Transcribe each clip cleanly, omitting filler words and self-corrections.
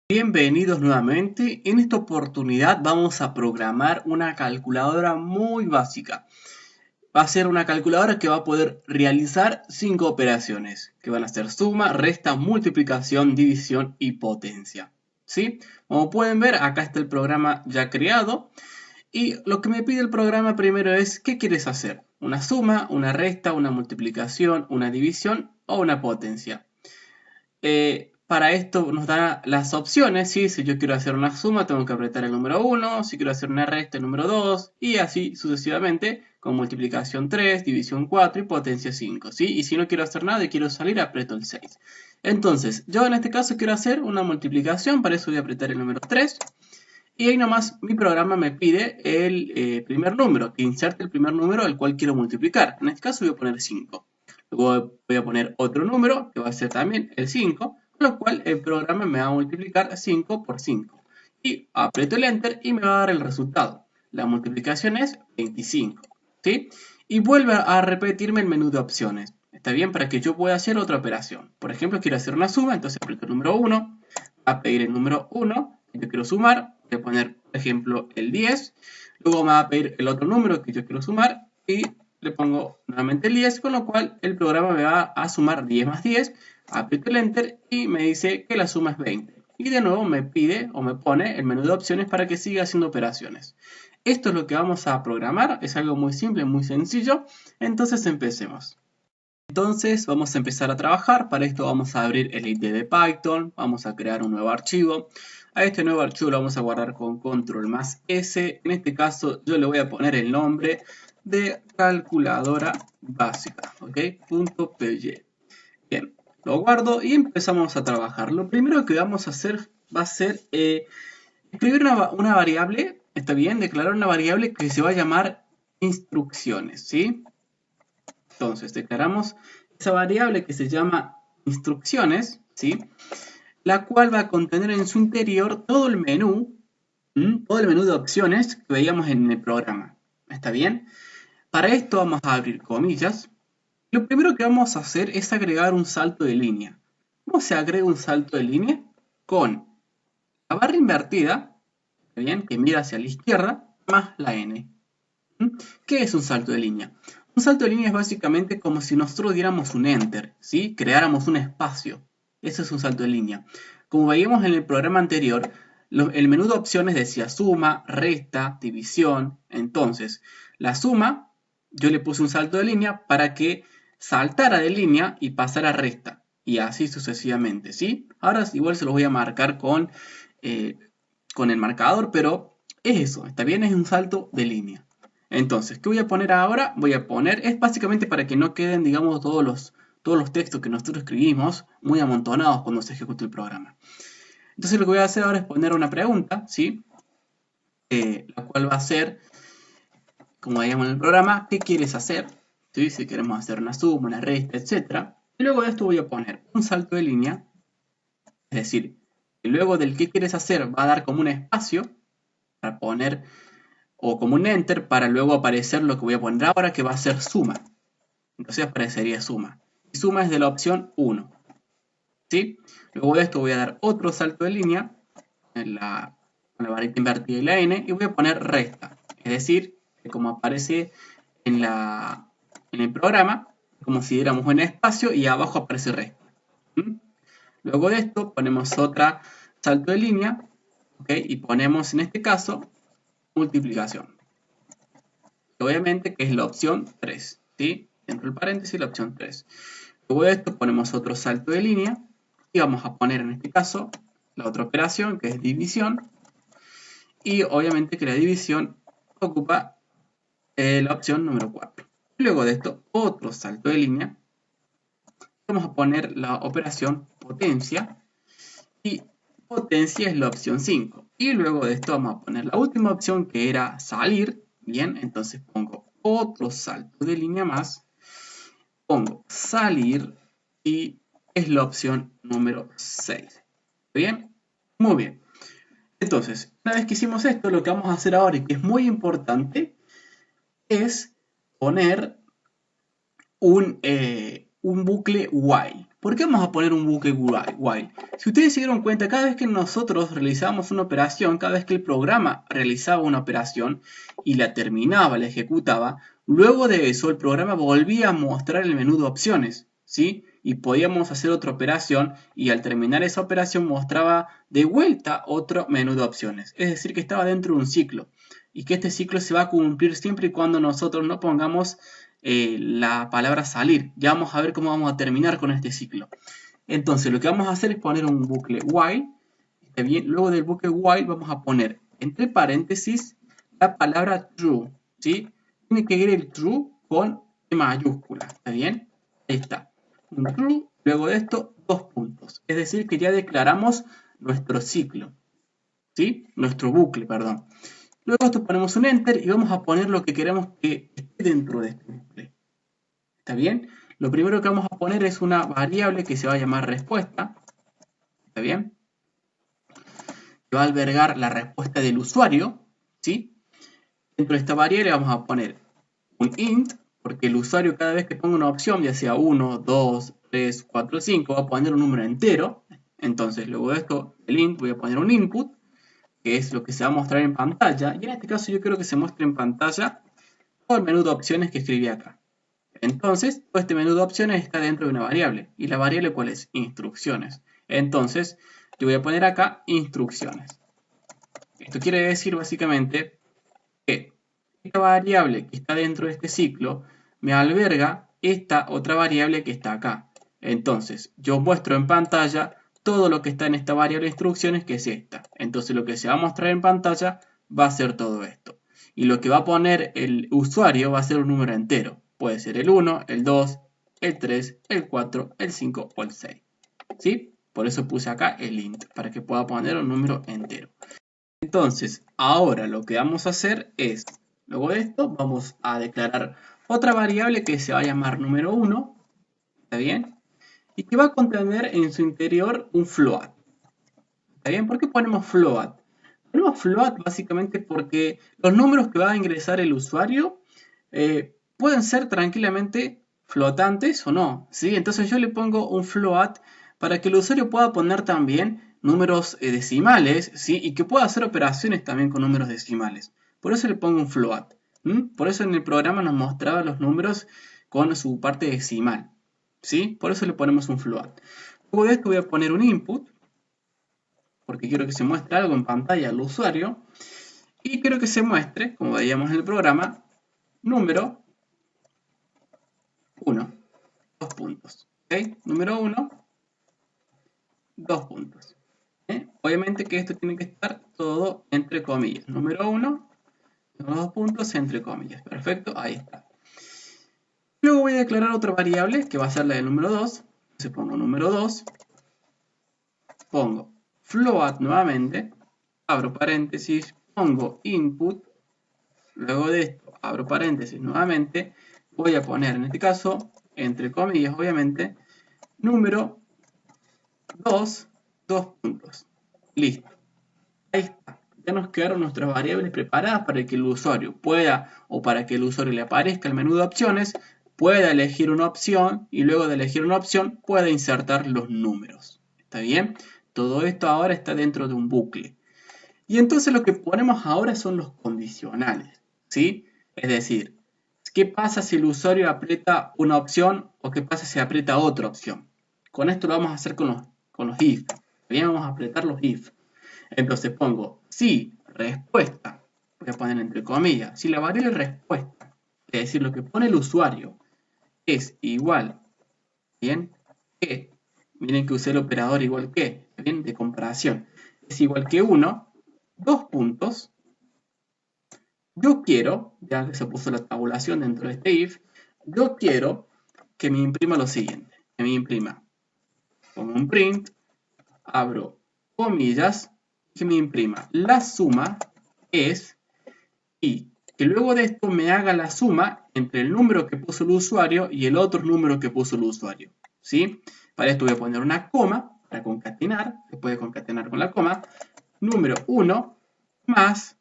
Bienvenidos nuevamente. En esta oportunidad vamos a programar una calculadora muy básica. Va a ser una calculadora que va a poder realizar 5 operaciones, que van a ser suma, resta, multiplicación, división y potencia. ¿Sí? Como pueden ver, acá está el programa ya creado. Y lo que me pide el programa primero es, ¿qué quieres hacer? ¿Una suma, una resta, una multiplicación, una división o una potencia? Para esto nos da las opciones, ¿sí? Si yo quiero hacer una suma, tengo que apretar el número 1, si quiero hacer una resta, el número 2, y así sucesivamente, con multiplicación 3, división 4 y potencia 5, ¿sí? Y si no quiero hacer nada y quiero salir, aprieto el 6. Entonces, yo en este caso quiero hacer una multiplicación, para eso voy a apretar el número 3, y ahí nomás mi programa me pide el primer número, que inserte el primer número al cual quiero multiplicar. En este caso voy a poner 5. Luego voy a poner otro número, que va a ser también el 5, con lo cual el programa me va a multiplicar 5 por 5. Y aprieto el Enter y me va a dar el resultado. La multiplicación es 25. ¿Sí? Y vuelve a repetirme el menú de opciones. Está bien para que yo pueda hacer otra operación. Por ejemplo, quiero hacer una suma, entonces aprieto el número 1, a pedir el número 1, que yo quiero sumar, voy a poner, por ejemplo, el 10, luego me va a pedir el otro número que yo quiero sumar y le pongo nuevamente el 10, con lo cual el programa me va a sumar 10 más 10, aprieto el Enter y me dice que la suma es 20. Y de nuevo me pide o me pone el menú de opciones para que siga haciendo operaciones. Esto es lo que vamos a programar, es algo muy simple, muy sencillo, entonces empecemos. Entonces vamos a empezar a trabajar. Para esto vamos a abrir el IDE de Python, vamos a crear un nuevo archivo. A este nuevo archivo lo vamos a guardar con control más S. En este caso yo le voy a poner el nombre de calculadora básica, ¿ok? .py. Bien, lo guardo y empezamos a trabajar. Lo primero que vamos a hacer va a ser escribir una variable, está bien, declarar una variable que se va a llamar instrucciones, ¿sí? Entonces declaramos esa variable que se llama instrucciones, ¿sí? La cual va a contener en su interior todo el menú, todo el menú de opciones que veíamos en el programa. ¿Está bien? Para esto vamos a abrir comillas. Lo primero que vamos a hacer es agregar un salto de línea. ¿Cómo se agrega un salto de línea? Con la barra invertida, ¿está bien? Que mira hacia la izquierda, más la n. ¿Qué es un salto de línea? Un salto de línea es básicamente como si nosotros diéramos un enter, ¿sí? Creáramos un espacio. Eso es un salto de línea. Como veíamos en el programa anterior, el menú de opciones decía suma, resta, división. Entonces, la suma, yo le puse un salto de línea para que saltara de línea y pasara a resta. Y así sucesivamente, ¿sí? Ahora igual se los voy a marcar con el marcador, pero es eso, ¿está bien? Es un salto de línea. Entonces, ¿qué voy a poner ahora? Voy a poner, es básicamente para que no queden, digamos, todos los textos que nosotros escribimos muy amontonados cuando se ejecute el programa. Entonces, lo que voy a hacer ahora es poner una pregunta, ¿sí? La cual va a ser, como veíamos en el programa, ¿qué quieres hacer? ¿Sí? Si queremos hacer una suma, una resta, etc. Y luego de esto voy a poner un salto de línea, es decir, que luego del qué quieres hacer va a dar como un espacio para poner, o como un enter, para luego aparecer lo que voy a poner ahora, que va a ser suma. Entonces aparecería suma. Y suma es de la opción 1. ¿Sí? Luego de esto voy a dar otro salto de línea con la varita invertida y la n y voy a poner resta. Es decir, que como aparece en el programa, como si diéramos un espacio y abajo aparece resta. Luego de esto ponemos otra salto de línea, ¿ok? Y ponemos en este caso multiplicación. Obviamente que es la opción 3, ¿sí? Dentro del paréntesis la opción 3. Luego de esto ponemos otro salto de línea y vamos a poner en este caso la otra operación que es división, y obviamente que la división ocupa la opción número 4. Luego de esto otro salto de línea, vamos a poner la operación potencia, y potencia es la opción 5. Y luego de esto vamos a poner la última opción que era salir. Bien, entonces pongo otro salto de línea más, pongo salir y es la opción número 6. ¿Bien? Muy bien. Entonces, una vez que hicimos esto, lo que vamos a hacer ahora y que es muy importante es poner un bucle while. ¿Por qué vamos a poner un bucle while? Si ustedes se dieron cuenta, cada vez que nosotros realizábamos una operación, cada vez que el programa realizaba una operación y la terminaba, la ejecutaba, luego de eso el programa volvía a mostrar el menú de opciones, ¿sí? Y podíamos hacer otra operación y al terminar esa operación mostraba de vuelta otro menú de opciones. Es decir, que estaba dentro de un ciclo y que este ciclo se va a cumplir siempre y cuando nosotros no pongamos la palabra salir. Ya vamos a ver cómo vamos a terminar con este ciclo. Entonces lo que vamos a hacer es poner un bucle while. Bien, luego del bucle while vamos a poner entre paréntesis la palabra true, ¿sí? Tiene que ir el true con E mayúscula, ¿está bien? Ahí está. Un true, luego de esto, 2 puntos. Es decir, que ya declaramos nuestro ciclo, ¿sí? Nuestro bucle, perdón. Luego esto ponemos un enter y vamos a poner lo que queremos que esté dentro de este bucle. ¿Está bien? Lo primero que vamos a poner es una variable que se va a llamar respuesta. ¿Está bien? Que va a albergar la respuesta del usuario, ¿sí? Dentro de esta variable vamos a poner un int, porque el usuario cada vez que ponga una opción, ya sea 1, 2, 3, 4, 5, va a poner un número entero. Entonces, luego de esto, el int, voy a poner un input, que es lo que se va a mostrar en pantalla. Y en este caso yo quiero que se muestre en pantalla todo el menú de opciones que escribí acá. Entonces, todo este menú de opciones está dentro de una variable. ¿Y la variable cuál es? Instrucciones. Entonces, yo voy a poner acá instrucciones. Esto quiere decir básicamente que esta variable que está dentro de este ciclo me alberga esta otra variable que está acá. Entonces, yo muestro en pantalla todo lo que está en esta variable instrucciones, que es esta. Entonces, lo que se va a mostrar en pantalla va a ser todo esto. Y lo que va a poner el usuario va a ser un número entero. Puede ser el 1, el 2, el 3, el 4, el 5 o el 6. ¿Sí? Por eso puse acá el int, para que pueda poner un número entero. Entonces, ahora lo que vamos a hacer es, luego de esto, vamos a declarar otra variable que se va a llamar número 1, ¿está bien? Y que va a contener en su interior un float, ¿está bien? ¿Por qué ponemos float? Ponemos float básicamente porque los números que va a ingresar el usuario pueden ser tranquilamente flotantes o no, ¿sí? Entonces yo le pongo un float para que el usuario pueda poner también números decimales, ¿sí? Y que pueda hacer operaciones también con números decimales. Por eso le pongo un float. Por eso en el programa nos mostraba los números con su parte decimal, ¿sí? Por eso le ponemos un float. Luego de esto voy a poner un input, porque quiero que se muestre algo en pantalla al usuario. Y quiero que se muestre, como veíamos en el programa, número 1, 2 puntos. ¿Okay? Número 1, 2 puntos. Obviamente que esto tiene que estar todo entre comillas. Número 1, 2 puntos entre comillas. Perfecto, ahí está. Luego voy a declarar otra variable que va a ser la del número 2. Entonces pongo número 2. Pongo float nuevamente. Abro paréntesis. Pongo input. Luego de esto abro paréntesis nuevamente. Voy a poner en este caso, entre comillas obviamente, número 2, 2 puntos. Listo. Ahí está. Ya nos quedaron nuestras variables preparadas para que el usuario pueda, o para que el usuario le aparezca el menú de opciones, pueda elegir una opción y luego de elegir una opción pueda insertar los números. ¿Está bien? Todo esto ahora está dentro de un bucle. Y entonces lo que ponemos ahora son los condicionales, ¿sí? Es decir, ¿qué pasa si el usuario aprieta una opción o qué pasa si aprieta otra opción? Con esto lo vamos a hacer con los if. Bien, vamos a apretar los if. Entonces pongo si respuesta, voy a poner entre comillas, si la variable respuesta, es decir, lo que pone el usuario, es igual, bien, que, miren que usé el operador igual que, bien, de comparación, es igual que 1, 2 puntos, yo quiero, ya que se puso la tabulación dentro de este if, yo quiero que me imprima lo siguiente, que me imprima, pongo un print, abro comillas, que me imprima la suma es, y que luego de esto me haga la suma entre el número que puso el usuario y el otro número que puso el usuario, ¿sí? Para esto voy a poner una coma para concatenar, se puede concatenar con la coma, número 1 más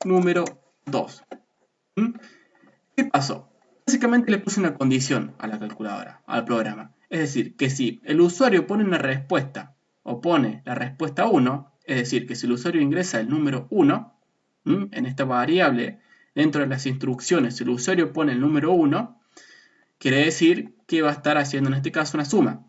número 2. ¿Qué pasó? Básicamente le puse una condición a la calculadora, al programa. Es decir, que si el usuario pone una respuesta o pone la respuesta 1, es decir, que si el usuario ingresa el número 1, en esta variable, dentro de las instrucciones, si el usuario pone el número 1, quiere decir que va a estar haciendo en este caso una suma.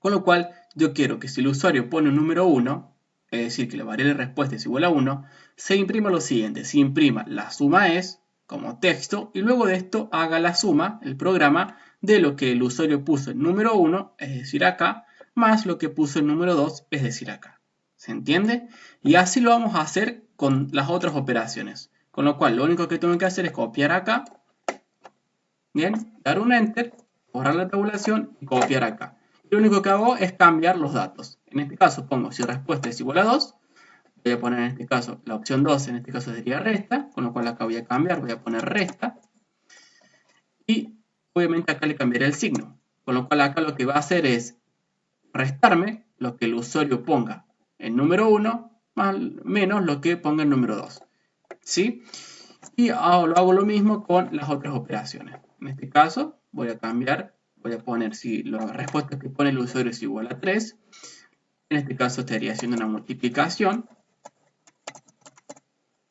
Con lo cual, yo quiero que si el usuario pone un número 1, es decir, que la variable de respuesta es igual a 1, se imprima lo siguiente, se imprima la suma es como texto y luego de esto haga la suma, el programa, de lo que el usuario puso en número 1, es decir acá, más lo que puso en número 2, es decir acá. ¿Se entiende? Y así lo vamos a hacer con las otras operaciones. Con lo cual, lo único que tengo que hacer es copiar acá, bien, dar un enter, borrar la tabulación y copiar acá. Lo único que hago es cambiar los datos. En este caso pongo si respuesta es igual a 2, voy a poner en este caso la opción 2, en este caso sería resta, con lo cual acá voy a cambiar, voy a poner resta. Y obviamente acá le cambiaré el signo, con lo cual acá lo que va a hacer es restarme lo que el usuario ponga en número 1 menos lo que ponga en número 2. ¿Sí? Y lo hago lo mismo con las otras operaciones. En este caso voy a cambiar, voy a poner si la respuesta que pone el usuario es igual a 3. En este caso estaría haciendo una multiplicación.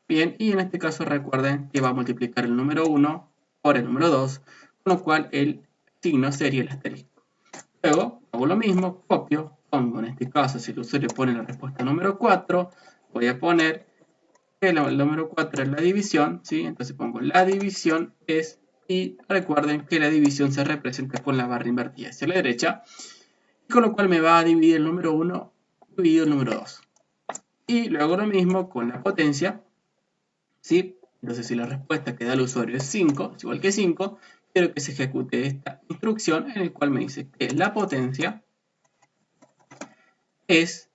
Bien, y en este caso recuerden que va a multiplicar el número 1 por el número 2, con lo cual el signo sería el asterisco. Luego hago lo mismo, copio, pongo en este caso, si el usuario pone la respuesta número 4, voy a poner que el número 4 es la división, ¿sí? Entonces pongo la división es, y recuerden que la división se representa con la barra invertida hacia la derecha, con lo cual me va a dividir el número 1 dividido el número 2. Y luego lo mismo con la potencia, ¿sí? Entonces si la respuesta que da el usuario es 5, es igual que 5, quiero que se ejecute esta instrucción en la cual me dice que la potencia es,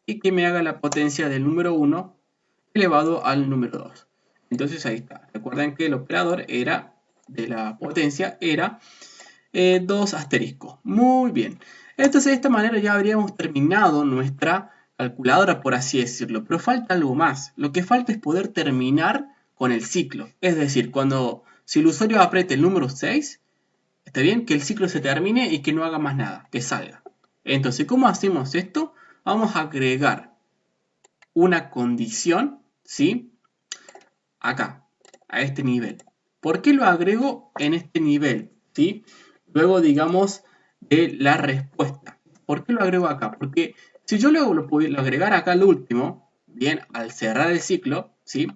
y que me haga la potencia del número 1 elevado al número 2. Entonces ahí está. Recuerden que el operador era de la potencia era 2 asterisco. Muy bien. Entonces de esta manera ya habríamos terminado nuestra calculadora, por así decirlo. Pero falta algo más. Lo que falta es poder terminar con el ciclo. Es decir, si el usuario apriete el número 6, está bien que el ciclo se termine y que no haga más nada, que salga. Entonces, ¿cómo hacemos esto? Vamos a agregar una condición, ¿sí? Acá, a este nivel. ¿Por qué lo agrego en este nivel? ¿Sí? Luego, digamos, de la respuesta. ¿Por qué lo agrego acá? Porque si yo luego lo pudiera agregar acá al último, bien, al cerrar el ciclo, ¿sí?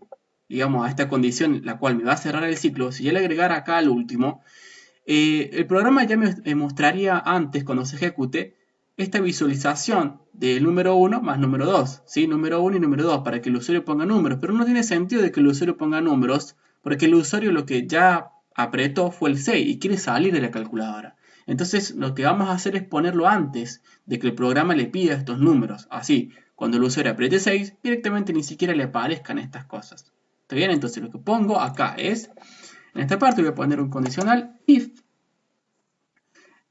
Digamos, a esta condición, la cual me va a cerrar el ciclo, si yo le agregara acá al último, el programa ya me mostraría antes, cuando se ejecute, esta visualización del número 1 más número 2, ¿sí? Número 1 y número 2, para que el usuario ponga números. Pero no tiene sentido de que el usuario ponga números, porque el usuario lo que ya apretó fue el 6 y quiere salir de la calculadora. Entonces lo que vamos a hacer es ponerlo antes de que el programa le pida estos números. Así, cuando el usuario apriete 6, directamente ni siquiera le aparezcan estas cosas. ¿Está bien? Entonces lo que pongo acá es, en esta parte voy a poner un condicional if,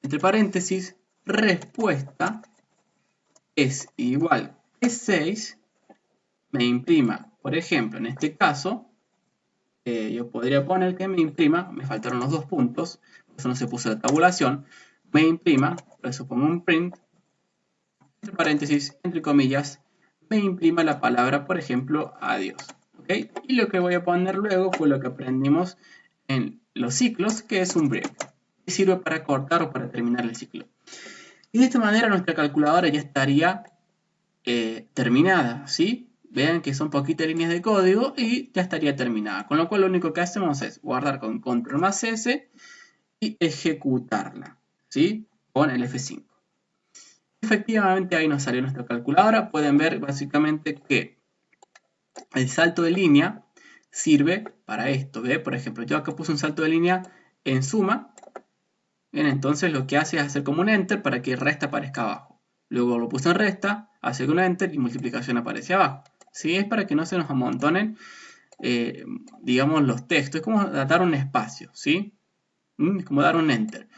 entre paréntesis, respuesta es igual que 6, me imprima, por ejemplo, en este caso, yo podría poner que me imprima, me faltaron los 2 puntos, por eso no se puso la tabulación, me imprima, por eso pongo un print, entre paréntesis, entre comillas, me imprima la palabra, por ejemplo, adiós. ¿Okay? Y lo que voy a poner luego fue lo que aprendimos en los ciclos, que es un break, que sirve para cortar o para terminar el ciclo. Y de esta manera nuestra calculadora ya estaría terminada, ¿sí? Vean que son poquitas líneas de código y ya estaría terminada. Con lo cual lo único que hacemos es guardar con control más S y ejecutarla, ¿sí? Con el F5. Efectivamente ahí nos salió nuestra calculadora. Pueden ver básicamente que el salto de línea sirve para esto, ¿ve? Por ejemplo, yo acá puse un salto de línea en suma. Bien, entonces lo que hace es hacer como un enter para que resta aparezca abajo. Luego lo puse en resta, hace un enter y multiplicación aparece abajo. ¿Sí? Es para que no se nos amontonen, digamos, los textos. Es como dar un espacio, ¿sí? Es como dar un enter.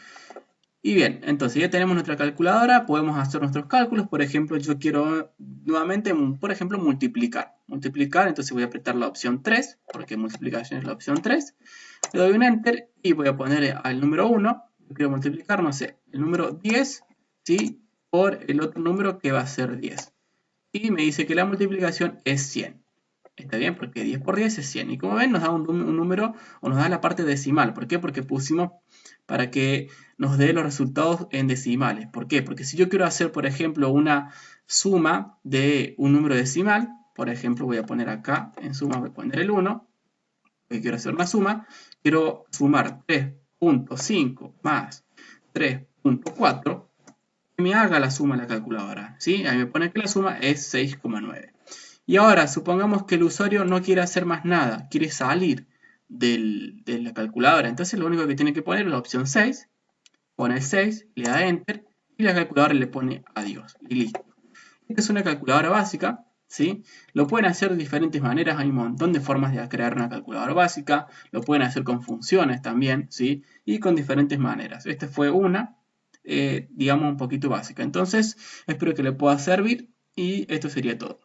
Y bien, entonces ya tenemos nuestra calculadora, podemos hacer nuestros cálculos. Por ejemplo, yo quiero nuevamente, por ejemplo, multiplicar. Multiplicar, entonces voy a apretar la opción 3, porque multiplicación es la opción 3. Le doy un Enter y voy a poner al número 1. Yo quiero multiplicar, no sé, el número 10, ¿sí? Por el otro número que va a ser 10. Y me dice que la multiplicación es 100. Está bien, porque 10 por 10 es 100. Y como ven, nos da un número, o nos da la parte decimal. ¿Por qué? Porque pusimos para que nos dé los resultados en decimales. ¿Por qué? Porque si yo quiero hacer, por ejemplo, una suma de un número decimal, por ejemplo, voy a poner acá, en suma voy a poner el 1, que quiero hacer una suma, quiero sumar 3.5 más 3.4, que me haga la suma en la calculadora, ¿sí? Ahí me pone que la suma es 6,9. Y ahora, supongamos que el usuario no quiere hacer más nada, quiere salir de la calculadora. Entonces lo único que tiene que poner es la opción 6, pone el 6, le da Enter y la calculadora le pone adiós y listo. Esta es una calculadora básica, ¿sí? Lo pueden hacer de diferentes maneras, hay un montón de formas de crear una calculadora básica, lo pueden hacer con funciones también, ¿sí? Y con diferentes maneras. Esta fue una, digamos, un poquito básica. Entonces, espero que le pueda servir y esto sería todo.